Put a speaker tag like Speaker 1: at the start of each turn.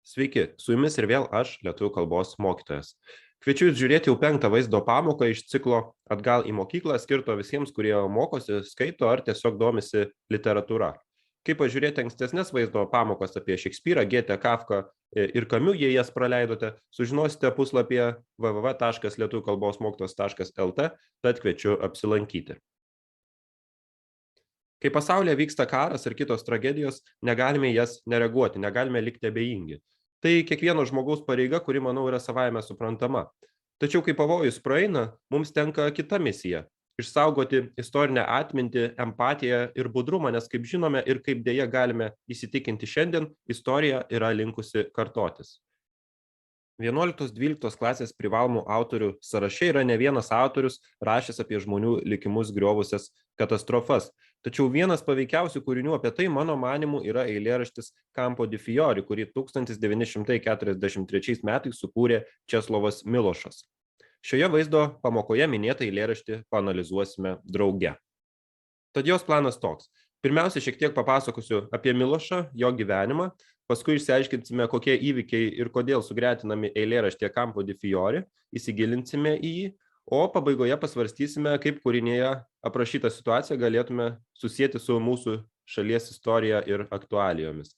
Speaker 1: Sveiki, su jumis ir vėl aš, lietuvių kalbos mokytojas. Kviečiu jūs žiūrėti jau 5 vaizdo pamoką iš ciklo Atgal į mokyklą, skirto visiems, kurie mokosi, skaito ar tiesiog domisi literatūra. Kaip pažiūrėti ankstesnės vaizdo pamokas apie Šekspyrą, Gėtę, Kafką ir Kamiu, jei jas praleidote, sužinosite puslapyje www.lietuviųkalbosmokytojas.lt, tad kviečiu apsilankyti. Kai pasaulyje vyksta karas ar kitos tragedijos, negalime į jas nereaguoti, negalime likti abejingi. Tai kiekvieno žmogaus pareiga, kuri, manau, yra savaime suprantama. Tačiau kai pavojus praeina, mums tenka kita misija - išsaugoti istorinę atmintį, empatiją ir budrumą, nes kaip žinome ir kaip dėja galime įsitikinti šiandien, istorija yra linkusi kartotis. 11-12 klasės privalomų autorių sąraše yra ne vienas autorius rašęs apie žmonių likimus griovusias katastrofas. Tačiau vienas paveikiausių kūrinių apie tai, mano manymu, yra eilėraštis Campo di Fiori, kurį 1943 metais sukūrė Česlovas Milošas. Šioje vaizdo pamokoje minėtą eilėraštį paanalizuosime drauge. Tad jos planas toks. Pirmiausia, šiek tiek papasakosiu apie Milošą, jo gyvenimą, paskui išsiaiškinsime, kokie įvykiai ir kodėl sugretinami eilėraštyje Campo di Fiori, įsigilinsime į jį, o pabaigoje pasvarstysime, kaip kūrinyje aprašytą situaciją galėtume susijęti su mūsų šalies istorija ir aktualijomis.